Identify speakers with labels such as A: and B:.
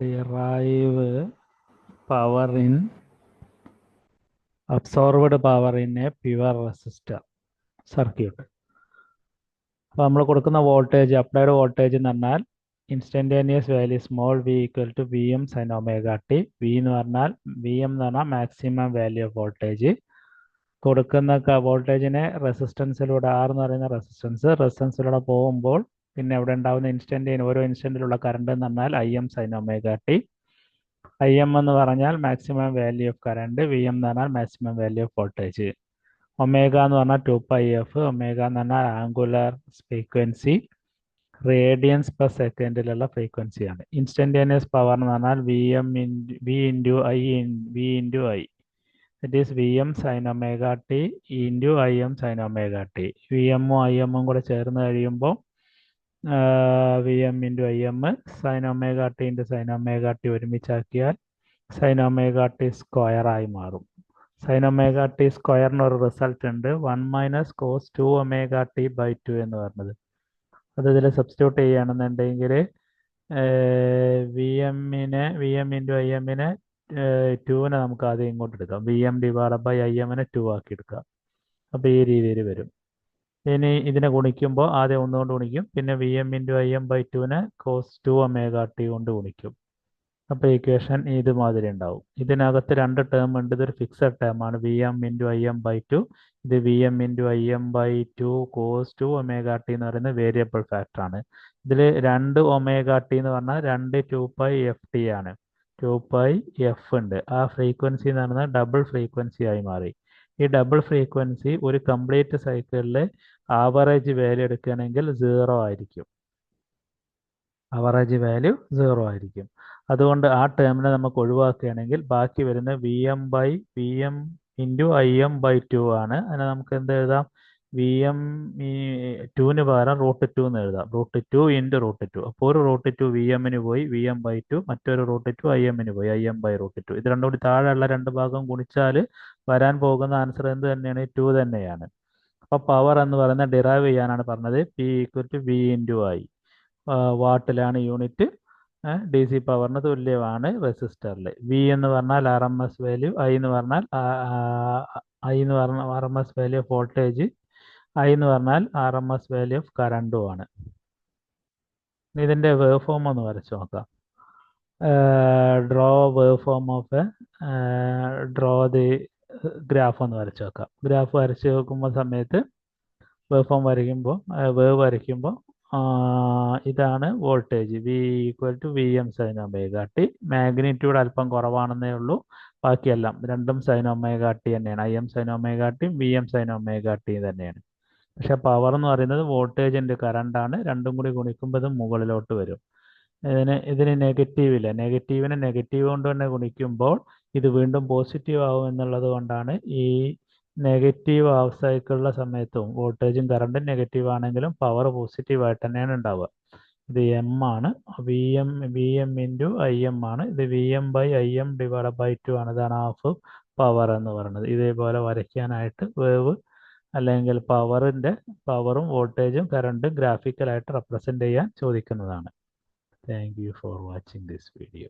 A: derive power in absorbed power in a pure resistor circuit. അപ്പോൾ നമ്മൾ കൊടുക്കുന്ന voltage applied voltage എന്ന് പറഞ്ഞാൽ instantaneous value small V equal to V M sine omega T. V എന്ന് പറഞ്ഞാൽ V M എന്ന് പറഞ്ഞാൽ മാക്സിമം വാല്യൂ ഓഫ് വോൾട്ടേജ്. കൊടുക്കുന്ന വോൾട്ടേജിനെ റെസിസ്റ്റൻസിലൂടെ ആർ എന്ന് പറയുന്ന റെസിസ്റ്റൻസിലൂടെ പോകുമ്പോൾ പിന്നെ ഇവിടെ ഉണ്ടാകുന്ന ഓരോ ഇൻസ്റ്റൻറ്റിലുള്ള കറണ്ട് എന്ന് പറഞ്ഞാൽ I M sine omega T. I M എന്ന് പറഞ്ഞാൽ maximum value of current, V M എന്ന് പറഞ്ഞാൽ maximum value of voltage. Omega എന്ന് പറഞ്ഞാൽ 2πf. ഒമേഗ എന്ന് പറഞ്ഞാൽ ആംഗുലർ ഫ്രീക്വൻസി, റേഡിയൻസ് പെർ സെക്കൻഡിലുള്ള ഫ്രീക്വൻസിയാണ്. ഇൻസ്റ്റൻറ്റേനിയസ് പവർ എന്ന് പറഞ്ഞാൽ V into I. That is V M sine omega T into I M sine omega T. V എമ്മും ഐ എമ്മും കൂടെ ചേർന്ന് കഴിയുമ്പോൾ V M into I M sine omega T into sine omega T ഒരുമിച്ചാക്കിയാൽ sine omega T സ്ക്വയറായി മാറും. Sine omega T സ്ക്വയറിന് ഒരു റിസൾട്ട് ഉണ്ട്, 1 - cos 2 ഒമേഗ ടി ബൈ 2 എന്ന് പറഞ്ഞത്. അത് ഇതിൽ സബ്സ്റ്റിറ്റ്യൂട്ട് ചെയ്യുകയാണെന്നുണ്ടെങ്കിൽ വി എം ഇൻറ്റു ഐ എമ്മിനെ 2നെ നമുക്ക് ആദ്യം ഇങ്ങോട്ട് എടുക്കാം. V M divide by I എമ്മിനെ 2 ആക്കി എടുക്കാം. അപ്പോൾ ഈ രീതിയിൽ വരും. ഇനി ഇതിനെ ഗുണിക്കുമ്പോൾ ആദ്യം ഒന്നുകൊണ്ട് ഗുണിക്കും, പിന്നെ V M into I M by 2നെ cos 2 ഒമേഗ ടി കൊണ്ട് ഗുണിക്കും. അപ്പോൾ ഇക്വേഷൻ ഇതുമാതിരി ഉണ്ടാവും. ഇതിനകത്ത് രണ്ട് ടേം ഉണ്ട്. ഇതൊരു ഫിക്സഡ് ടേം ആണ്, V M into I M by 2. ഇത് V M into I M by 2 cos 2 omega T എന്ന് പറയുന്നത് വേരിയബിൾ ഫാക്ടറാണ്. ഇതിൽ 2 ഒമേഗ ടി എന്ന് പറഞ്ഞാൽ 2 2πft ആണ്. 2πf ഉണ്ട്. ആ ഫ്രീക്വൻസി എന്ന് പറയുന്നത് ഡബിൾ ഫ്രീക്വൻസി ആയി മാറി. ഈ ഡബിൾ ഫ്രീക്വൻസി ഒരു കംപ്ലീറ്റ് സൈക്കിളിൽ ആവറേജ് വാല്യൂ എടുക്കുകയാണെങ്കിൽ 0 ആയിരിക്കും. ആവറേജ് വാല്യൂ 0 ആയിരിക്കും. അതുകൊണ്ട് ആ ടേമിനെ നമുക്ക് ഒഴിവാക്കുകയാണെങ്കിൽ ബാക്കി വരുന്ന V M into I M by 2 ആണ്. അതിനെ നമുക്ക് എന്ത് എഴുതാം? വി എം 2ന് പകരം √2 എന്ന് എഴുതാം. √2 ഇൻറ്റു √2. അപ്പോൾ ഒരു √2 വി എമ്മിന് പോയി, വി എം ബൈ 2. മറ്റൊരു √2 ഐ എമ്മിന് പോയി, ഐ എം ബൈ √2. ഇത് രണ്ടും കൂടി താഴെയുള്ള രണ്ട് ഭാഗം ഗുണിച്ചാൽ വരാൻ പോകുന്ന ആൻസർ എന്ത് തന്നെയാണ്? 2 തന്നെയാണ്. അപ്പോൾ പവർ എന്ന് പറയുന്നത് ഡിറൈവ് ചെയ്യാനാണ് പറഞ്ഞത്. P equal to V into I. വാട്ടിലാണ് യൂണിറ്റ്. ഡി സി പവറിന് തുല്യമാണ് റെസിസ്റ്ററിൽ. വി എന്ന് പറഞ്ഞാൽ R M S value, I എന്ന് പറഞ്ഞാൽ R M S value of voltage, I എന്ന് പറഞ്ഞാൽ R M S value of കറണ്ടുമാണ്. ഇതിൻ്റെ വേവ് ഫോം ഒന്ന് വരച്ച് നോക്കാം. ഡ്രോ ദി ഗ്രാഫ് ഒന്ന് വരച്ച് നോക്കാം. ഗ്രാഫ് വരച്ച് നോക്കുമ്പോൾ സമയത്ത് വേവ് വരയ്ക്കുമ്പോൾ ഇതാണ് voltage, V equal to V M sine omega T. Magnitude അല്പം കുറവാണെന്നേ ഉള്ളൂ. ബാക്കിയെല്ലാം രണ്ടും സൈൻ ഒമേഗ ടി തന്നെയാണ്. I M sine omega T, V M sine omega T തന്നെയാണ്. പക്ഷെ പവർ എന്ന് പറയുന്നത് വോൾട്ടേജിൻ്റെ കറണ്ടാണ്. രണ്ടും കൂടി ഗുണിക്കുമ്പോൾ ഇത് മുകളിലോട്ട് വരും. ഇതിന് നെഗറ്റീവ് ഇല്ല. നെഗറ്റീവിനെ നെഗറ്റീവ് കൊണ്ട് തന്നെ ഗുണിക്കുമ്പോൾ ഇത് വീണ്ടും പോസിറ്റീവ് ആവും എന്നുള്ളത് കൊണ്ടാണ് ഈ നെഗറ്റീവ് ഹാഫ് സൈക്കിളിലെ സമയത്തും വോൾട്ടേജും കറണ്ടും നെഗറ്റീവ് ആണെങ്കിലും പവർ പോസിറ്റീവ് ആയിട്ട് തന്നെയാണ് ഉണ്ടാവുക. ഇത് എം ആണ്. V M into I M ആണ്. ഇത് V M by I M divide by 2 ആണ്. ഇതാണ് ഹാഫ് പവർ എന്ന് പറയുന്നത്. ഇതേപോലെ വരയ്ക്കാനായിട്ട് വേവ് അല്ലെങ്കിൽ പവറും വോൾട്ടേജും കറണ്ടും ഗ്രാഫിക്കലായിട്ട് റെപ്രസെൻ്റ് ചെയ്യാൻ ചോദിക്കുന്നതാണ്. Thank you for watching this video.